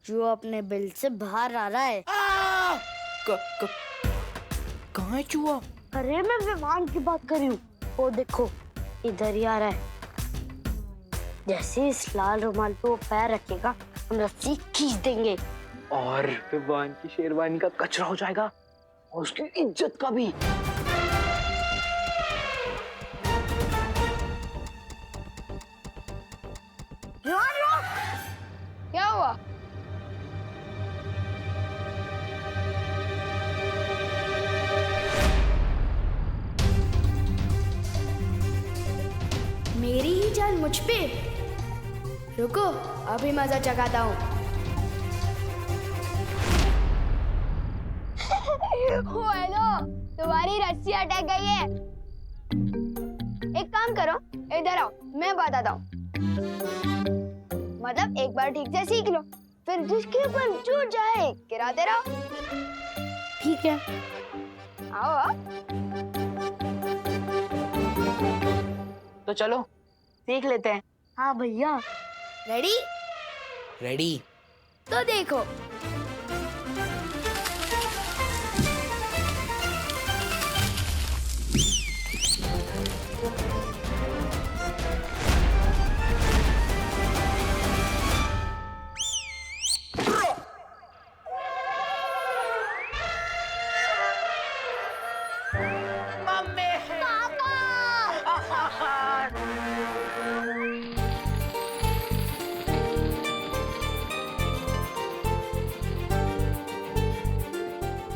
जो अपने बिल से बाहर आ रहा है। कहाँ है चूहा? अरे मैं विमान की बात कर रही हूँ। वो देखो इधर ही आ रहा है। जैसे इस लाल रुमाल पे वो पैर रखेगा हम रस्सी खींच देंगे और विवान की शेरवानी का कचरा हो जाएगा और उसकी इज्जत का भी। क्या हुआ? मेरी ही जान मुझ पे। रुको अभी मजा चखाता हूँ। हेलो, तुम्हारी रस्सी अटक गई है। एक काम करो, इधर आओ, मैं बताता हूँ। मतलब एक बार ठीक से सीख लो, फिर जिसके ऊपर जो जाए गिराते रहो। ठीक है। आओ। तो चलो सीख लेते हैं। हाँ भैया। रेडी? रेडी। तो देखो।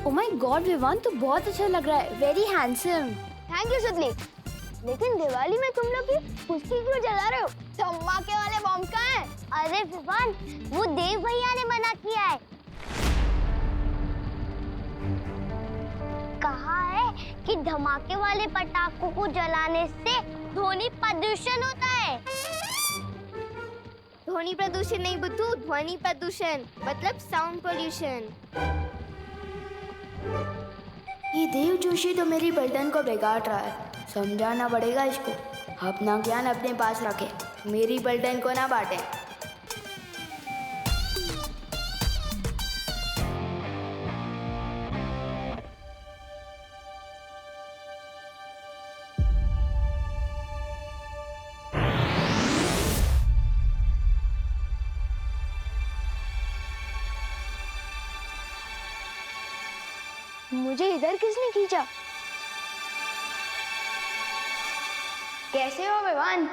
ओह माय गॉड विवान, तो बहुत अच्छा लग रहा है। Very handsome. थैंक यू सुतली। लेकिन दिवाली में तुम लोग भी फुसकी क्यों जला रहे हो? धमाके वाले बम कहाँ हैं? अरे विवान, वो देव भैया ने मना किया है। कहा है कि धमाके वाले पटाखों को जलाने से ध्वनि प्रदूषण होता है। ध्वनि प्रदूषण नहीं बुद्धू, ध्वनि प्रदूषण मतलब साउंड पोल्यूशन। ये देव जोशी तो मेरी बल्टन को बिगाड़ रहा है। समझाना पड़ेगा इसको। अपना ज्ञान अपने पास रखे, मेरी बल्टन को ना बांटे। मुझे इधर किसने खींचा? कैसे हो विवान?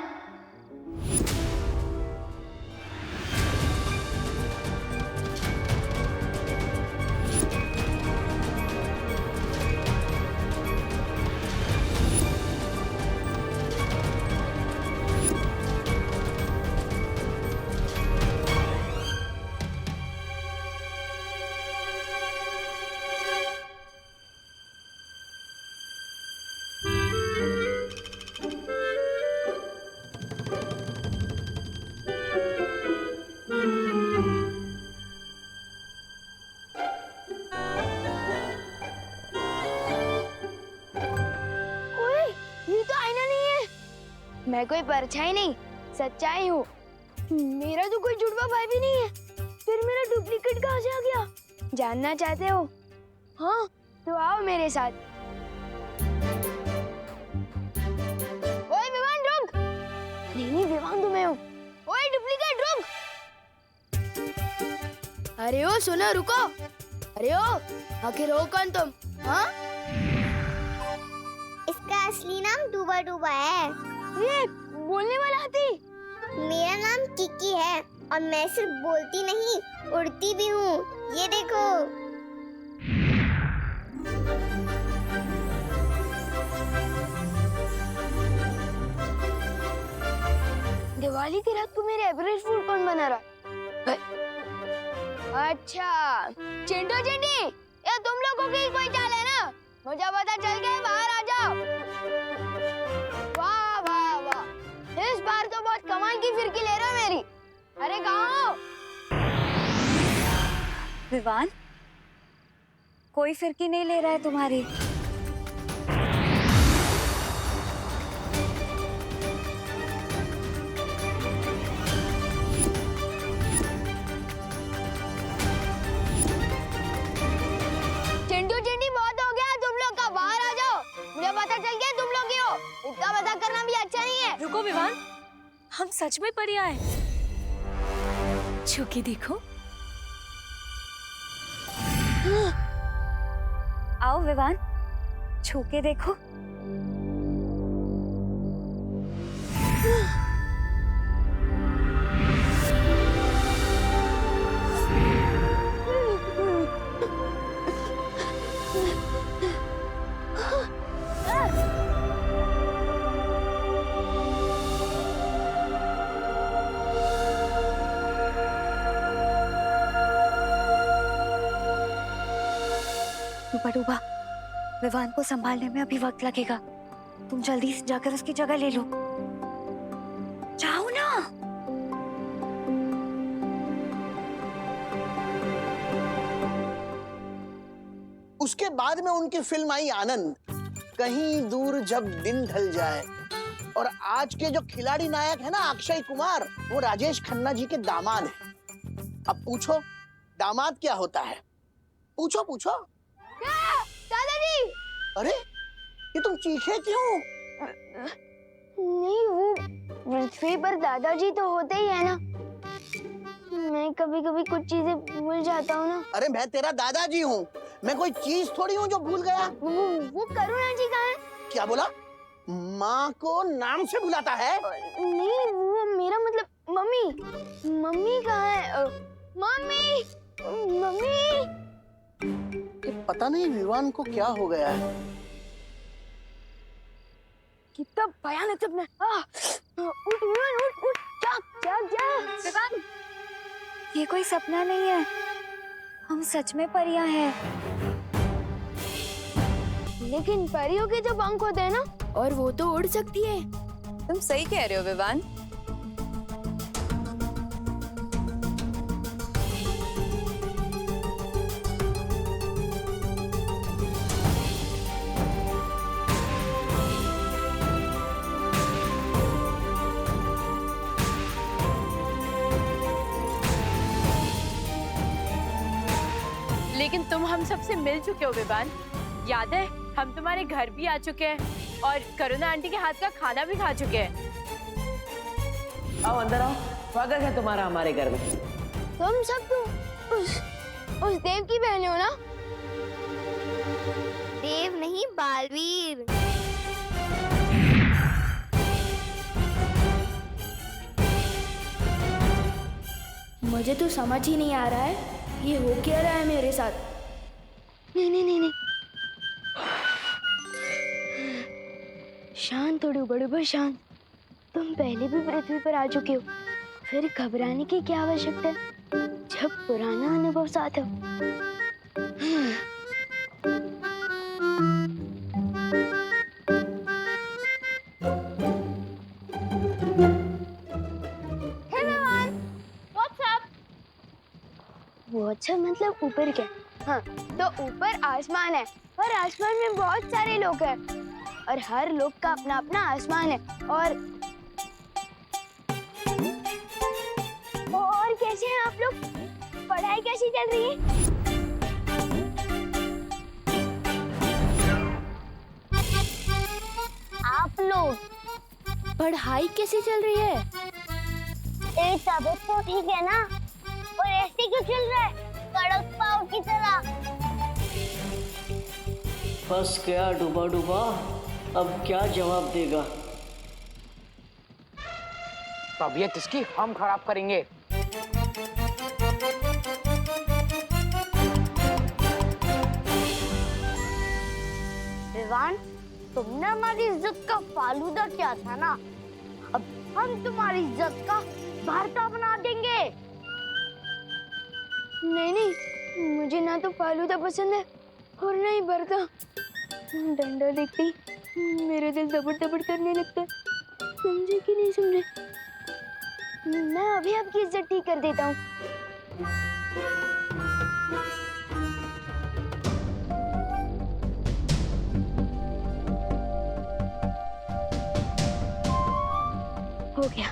मैं कोई परछाई नहीं, सच्चाई हूँ। मेरा तो कोई जुड़वा भाई भी नहीं है, फिर मेरा डुप्लीकेट कहाँ से आ गया? जानना चाहते हो? हाँ, तो आओ मेरे साथ। ओए विवान रुक! नहीं विवान तो मैं हूँ। ओए डुप्लीकेट रुक! अरे ओ सुनो, रुको। अरे ओ, आखिर हो कौन तुम? हाँ? इसका असली नाम डूबा डूबा है। ये बोलने वाला हाथी। मेरा नाम किकी है और मैं सिर्फ बोलती नहीं, उड़ती भी हूँ। ये देखो। दिवाली की रात को मेरे एवरेज फूड कौन बना रहा? अच्छा, चिंटू चिंटी, ये तुम लोगों की कोई चाल है ना? मुझे पता चल गया, बाहर आ जाओ। वाह वाह वाह, इस बार तो बहुत कमाल की फिरकी ले रहे हो मेरी। अरे कहाँ हो? विवान, कोई फिरकी नहीं ले रहा है तुम्हारी। सच में परियां हैं। छू के देखो। आओ विवान, छू के देखो। डूबा डूबा, विवान को संभालने में अभी वक्त लगेगा। तुम जल्दी से जाकर उसकी जगह ले लो। जाओ ना। उसके बाद में उनकी फिल्म आई आनंद, कहीं दूर जब दिन ढल जाए। और आज के जो खिलाड़ी नायक है ना अक्षय कुमार, वो राजेश खन्ना जी के दामाद हैं। अब पूछो दामाद क्या होता है? पूछो पूछो। दादाजी। अरे ये तुम चीखे क्यों? नहीं, वो पृथ्वी पर दादाजी तो होते ही है ना। मैं कभी कभी कुछ चीजें भूल जाता हूँ ना। अरे मैं तेरा दादाजी हूँ, मैं कोई चीज थोड़ी हूँ जो भूल गया। वो करुणा जी कहाँ है? क्या बोला? माँ को नाम से बुलाता है? नहीं, वो मेरा मतलब मम्मी। मम्मी कहाँ है? Mummy, mummy. ये पता नहीं विवान को क्या हो गया है। कितना भयानक सपना। उठ विवान, उठ उठ, जाग जाग जाग। विवान, ये कोई सपना नहीं है, हम सच में परियां हैं। लेकिन परियों के जो पंख होते हैं ना, और वो तो उड़ सकती है। तुम सही कह रहे हो विवान। लेकिन तुम हम सबसे मिल चुके हो विवान, याद है? हम तुम्हारे घर भी आ चुके हैं और करुणा आंटी के हाथ का खाना भी खा चुके हैं। आओ अंदर आओ, स्वागत है तुम्हारा हमारे घर में। तुम सब तो उस देव की बहन हो ना? देव नहीं, बालवीर। मुझे तो समझ ही नहीं आ रहा है ये हो क्या रहा है मेरे साथ। नहीं नहीं नहीं नहीं, शांत हो डूबा डूबा, शांत। तुम पहले भी पृथ्वी पर आ चुके हो, फिर घबराने की क्या आवश्यकता है जब पुराना अनुभव साथ हो। वो अच्छा मतलब ऊपर क्या? हाँ, तो ऊपर आसमान है और आसमान में बहुत सारे लोग हैं और हर लोग का अपना अपना आसमान है। और कैसे हैं आप लोग? पढ़ाई कैसी चल रही है? आप लोग पढ़ाई कैसी चल रही है? तेरी तबीयत तो ठीक है ना? और ऐसे क्यों चल रहा है कड़क पाव की तरह? फंस गया डूबा डूबा, अब क्या जवाब देगा? तबीयत इसकी हम खराब करेंगे। विवान, तुमने हमारी इज्जत का फालूदा किया था ना, अब हम तुम्हारी इज्जत का भरता बना देंगे। नहीं नहीं, मुझे ना तो फालूदा पसंद है और ना ही भरता। डंडा देखते ही मेरा दिल दबड़ दबड़ करने लगता है। समझे कि नहीं समझे? मैं अभी आपकी इज्जत ठीक कर देता हूँ। हो गया,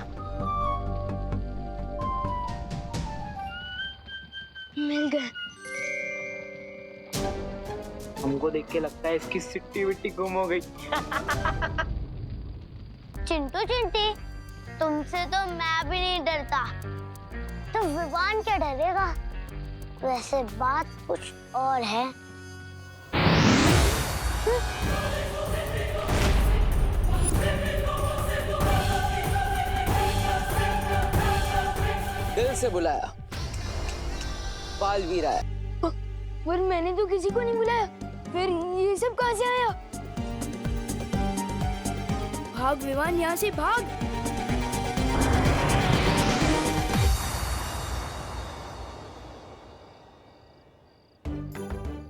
मिल गया। हमको देख के लगता है इसकी सिट्टी विट्टी गुम हो गई। चिंटू चिंटी, तुमसे तो मैं भी नहीं डरता, तो विवान क्या डरेगा? वैसे बात कुछ और है। दिल से बुलाया, बालवीर आया। पर मैंने तो किसी को नहीं बुलाया, फिर ये सब कहाँ से आया? भाग विवान, यहाँ से भाग।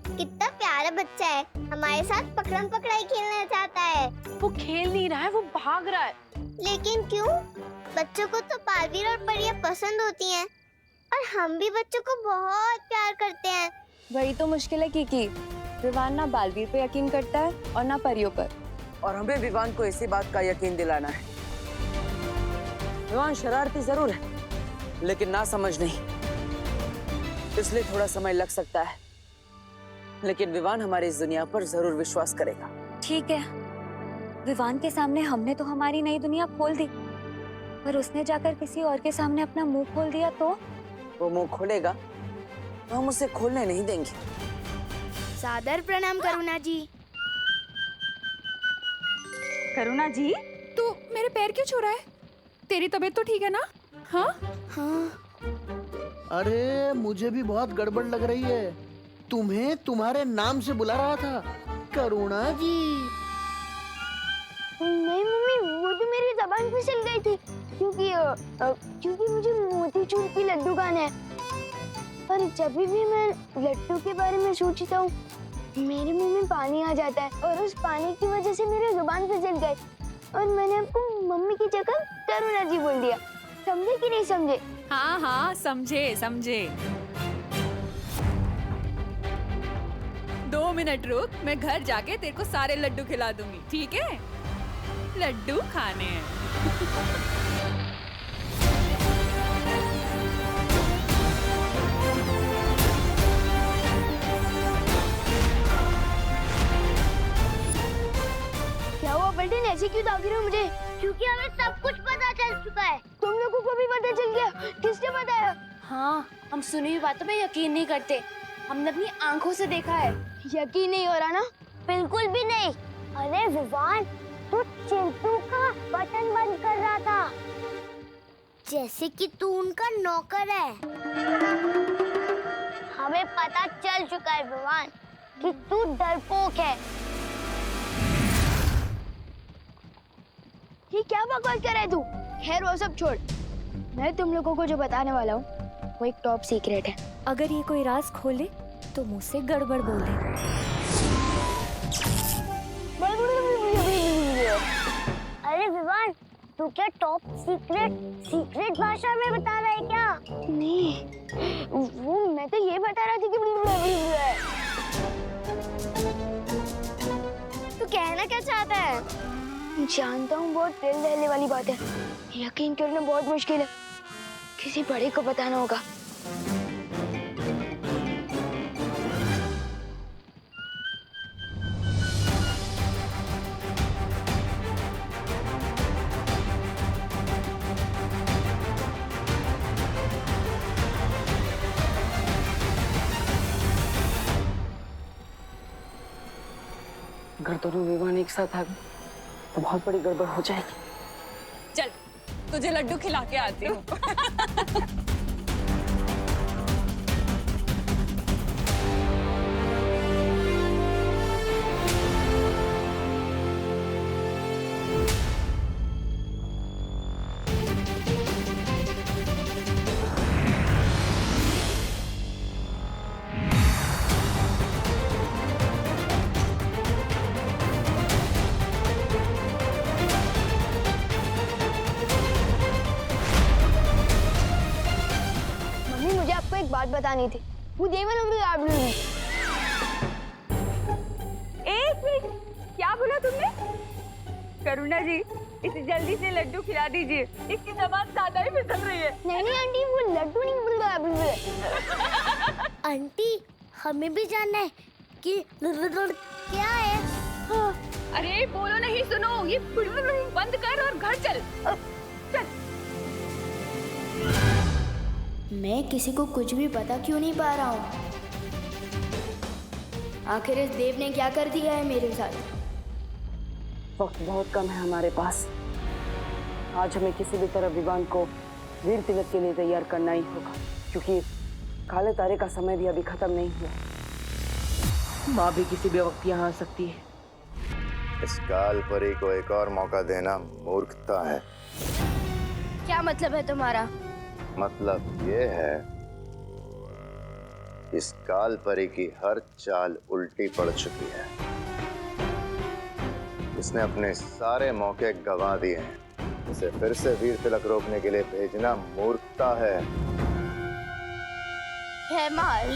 कितना प्यारा बच्चा है, हमारे साथ पकड़म पकड़ाई खेलना चाहता है। वो खेल नहीं रहा है, वो भाग रहा है। लेकिन क्यों? बच्चों को तो बालवीर और परियां पसंद होती हैं, और हम भी बच्चों को बहुत प्यार करते हैं। वही तो मुश्किल है की विवान ना बालवीर पे यकीन करता है और ना परियों पर। और हमें विवान को इसी बात का यकीन दिलाना है। विवान शरारती जरूर है, लेकिन ना समझ नहीं, इसलिए थोड़ा समय लग सकता है, लेकिन विवान हमारी इस दुनिया पर जरूर विश्वास करेगा। ठीक है, विवान के सामने हमने तो हमारी नई दुनिया खोल दी, पर उसने जाकर किसी और के सामने अपना मुंह खोल दिया तो? वो मुंह खोलेगा तो हम उसे खोलने नहीं देंगे। सादर प्रणाम करुणा जी। करुणा जी, तू मेरे पैर क्यों छू रहा है? तेरी तबीयत तो ठीक है ना? हाँ हाँ, अरे मुझे भी बहुत गड़बड़ लग रही है, तुम्हें तुम्हारे नाम से बुला रहा था, करुणा जी। नहीं मम्मी, वो तो मेरी जबान फिसल गई थी, क्योंकि मुझे मोतीचूर की लड्डू खाना है। पर जब भी मैं लड्डू के बारे में सोचता हूँ, मेरे मुंह में पानी आ जाता है, और उस पानी की वजह से मेरी जुबान फिसल गई, और मैंने आपको मम्मी की जगह करुणा जी बोल दिया। समझे कि नहीं समझे? हाँ हाँ, समझे समझे। 2 मिनट रुक, मैं घर जाके तेरे को सारे लड्डू खिला दूंगी, ठीक है? लड्डू खाने हैं। क्या हुआ पलटन, ऐसे क्यों ताक रहे हो मुझे? क्योंकि हमें सब कुछ पता चल चुका है। तुम लोगों को भी पता चल गया? किसने बताया? हाँ, हम सुनी हुई बातों पे यकीन नहीं करते, हमने अपनी आंखों से देखा है। यकीन नहीं हो रहा ना? बिल्कुल भी नहीं। अरे विवान, तू चिंटू का बटन बंद कर रहा था, जैसे कि तू उनका नौकर है। हमें पता चल चुका है विवान कि तू डरपोक है। ये क्या बकवास कर रहा है तू? खैर वो सब छोड़, मैं तुम लोगों को जो बताने वाला हूँ वो एक टॉप सीक्रेट है। अगर ये कोई राज खोले तो मुझसे गड़बड़ बोले। अरे विवान, तू क्या टॉप सीक्रेट भाषा में बता रहा है क्या? नहीं, वो मैं तो ये बता रहा था कि तू कहना क्या चाहता है? जानता हूँ बहुत दिल दहले वाली बात है, यकीन करना बहुत मुश्किल है, किसी बड़े को बताना होगा। अगर दोनों विवान एक साथ आ गए तो बहुत बड़ी गड़बड़ हो जाएगी। चल, तुझे लड्डू खिला के आती हूँ। एक बात बतानी थी। वो देवन अभी आप लोग। एक मिनट, क्या बोला तुमने? करुणा जी, इसे जल्दी से लड्डू खिला दीजिए, इसकी जबान ज्यादा ही फिसल रही है। नहीं आंटी, वो लड्डू नहीं बोल रहा है। आंटी, हमें भी जानना है कि क्या है। हाँ। अरे बोलो नहीं, सुनो, ये बंद कर और घर चल। चल। मैं किसी को कुछ भी पता क्यों नहीं पा रहा हूँ? आखिर इस देव ने क्या कर दिया है मेरे साथ? वक्त बहुत कम है हमारे पास। आज हमें किसी भी तरह विवान को वीर तिलक के लिए तैयार करना ही होगा, क्योंकि काले तारे का समय भी अभी खत्म नहीं हुआ। माँ भी किसी भी वक्त यहाँ आ सकती है। इस काल परी को एक और मौका देना मूर्खता है। क्या मतलब है तुम्हारा? मतलब ये है, इस काल परी की हर चाल उल्टी पड़ चुकी है। इसने अपने सारे मौके गंवा दिए हैं। इसे फिर से वीर तिलक रोकने के लिए भेजना मूर्खता है। भैमार,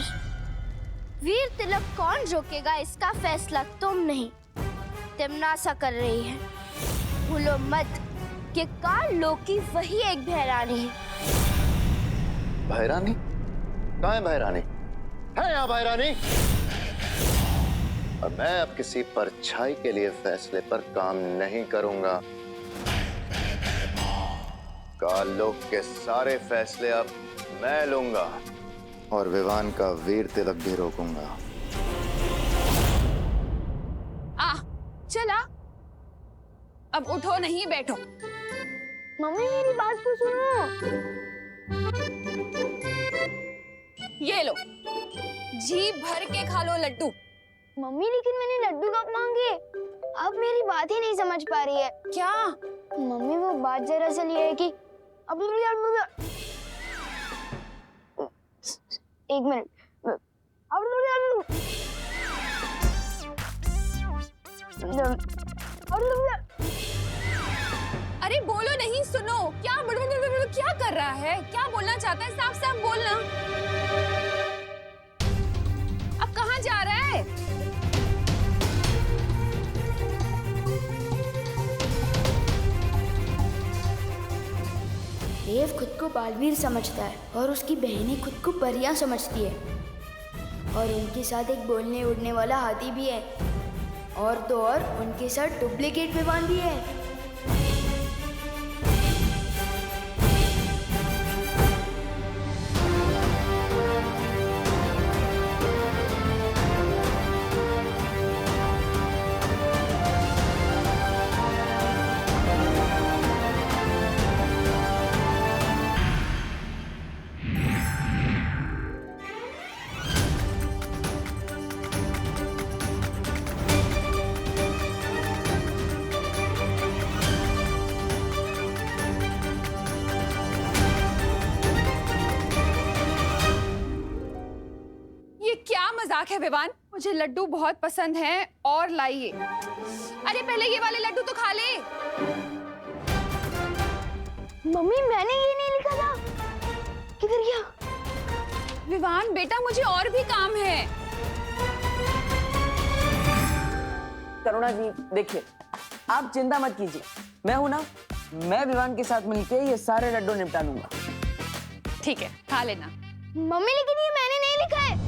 वीर तिलक कौन रोकेगा इसका फैसला तुम नहीं, तिमनासा कर रही है। भूलो मत कि काल लोकी वही एक भैरानी है। भैरानी? कहाँ है भैरानी? है यहाँ भैरानी? और मैं अब किसी परछाई के लिए फैसले पर काम नहीं करूंगा। काल लोक के सारे फैसले अब मैं लूंगा और विवान का वीर तिलक भी रोकूंगा। चला, अब उठो नहीं बैठो। मम्मी मेरी बात तो सुनो। ये लो, जी भर के खा लो लड्डू। मम्मी लेकिन मैंने लड्डू कब मांगे? अब मेरी बात ही नहीं समझ पा रही है। क्या? मम्मी वो बात जरा सी ये है कि अब एक मिनट। अरे बोलो नहीं, सुनो। क्या क्या कर रहा है? क्या बोलना चाहता है? साफ साफ बोलना। अब कहाँ जा रहा है? देव खुद को बालवीर समझता है और उसकी बहनें खुद को परियां समझती है, और उनके साथ एक बोलने उड़ने वाला हाथी भी है, और तो और उनके साथ डुप्लीकेट विवान भी है। मजाक है विवान, मुझे लड्डू बहुत पसंद हैं और लाइए। अरे पहले ये वाले लड्डू तो खा ले। मम्मी मैंने ये नहीं लिखा था, किधर गया? विवान बेटा मुझे और भी काम है। करुणा जी देखिए, आप चिंता मत कीजिए, मैं हूं ना, मैं विवान के साथ मिलके ये सारे लड्डू निपटा लूंगा। ठीक है, खा लेना। मम्मी लेकिन ये मैंने नहीं लिखा है।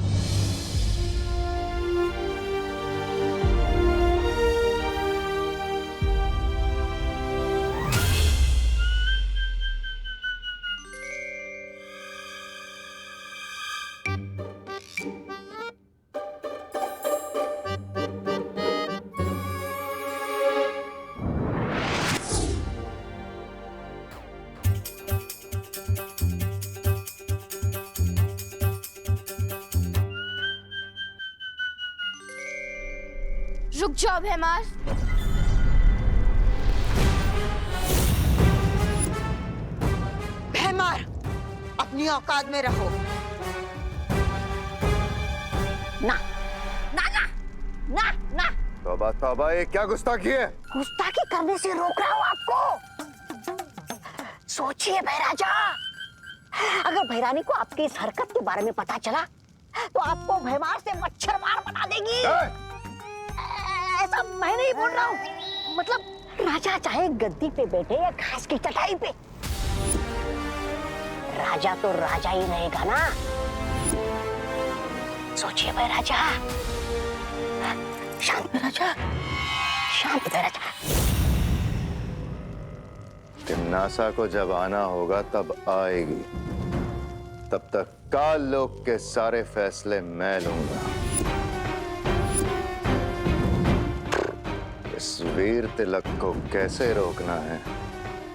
रुक जाओ भैमार। भैमार, अपनी औकात में रहो। ना ना ना ना ना। तौबा तौबा, ये क्या गुस्ताखी है? गुस्ताखी करने से रोक रहा हूँ आपको। सोचिए भैराजा, अगर भैरानी को आपकी इस हरकत के बारे में पता चला तो आपको भैमार से मच्छर मार बना देगी। ऐसा मैं नहीं बोल रहा हूँ, मतलब राजा चाहे गद्दी पे बैठे या घास की चटाई पे, राजा तो राजा ही रहेगा ना। सोचिए भाई राजा, शांत राजा, शांत राजा। लेकिन नासा को जब आना होगा तब आएगी। तब तक काल लोक के सारे फैसले मैं लूंगा। इस वीर तिलक को कैसे रोकना है,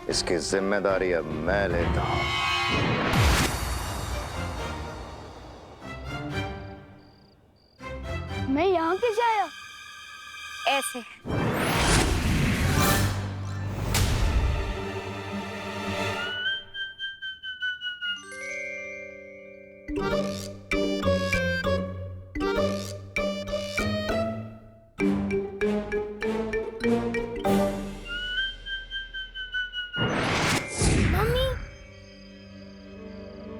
इसकी जिम्मेदारी अब मैं लेता हूं। मैं यहाँ कैसे आया? ऐसे। मम्मी,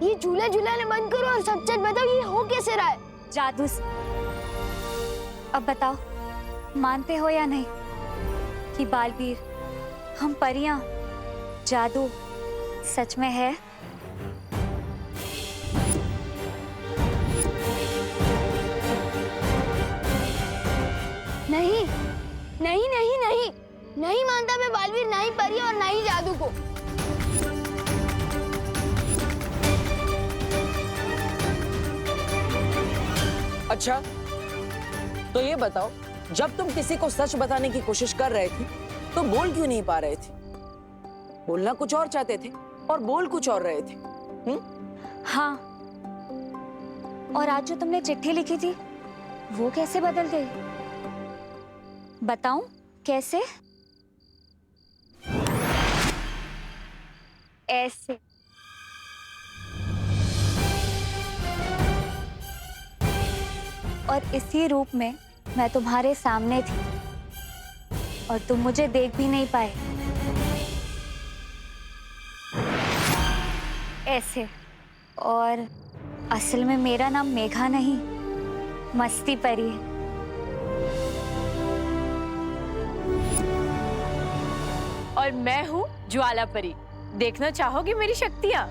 ये झूला झूलाने बंद करो और सच सच बताओ, ये हो कैसे रहा है? जादू से। अब बताओ, मानते हो या नहीं कि बालवीर, हम परियां, जादू सच में है? नहीं नहीं नहीं नहीं नहीं मानता मैं बालवीर, ना ही परी और ना ही जादू को। अच्छा, तो ये बताओ, जब तुम किसी को सच बताने की कोशिश कर रहे थे तो बोल क्यों नहीं पा रहे थे? बोलना कुछ और चाहते थे और बोल कुछ और रहे थे। हाँ, और आज जो तुमने चिट्ठी लिखी थी वो कैसे बदल गई? बताऊं कैसे? ऐसे। और इसी रूप में मैं तुम्हारे सामने थी और तुम मुझे देख भी नहीं पाए। ऐसे। और असल में मेरा नाम मेघा नहीं, मस्ती परी है। और मैं हूँ ज्वाला परी। देखना चाहोगी मेरी शक्तियाँ?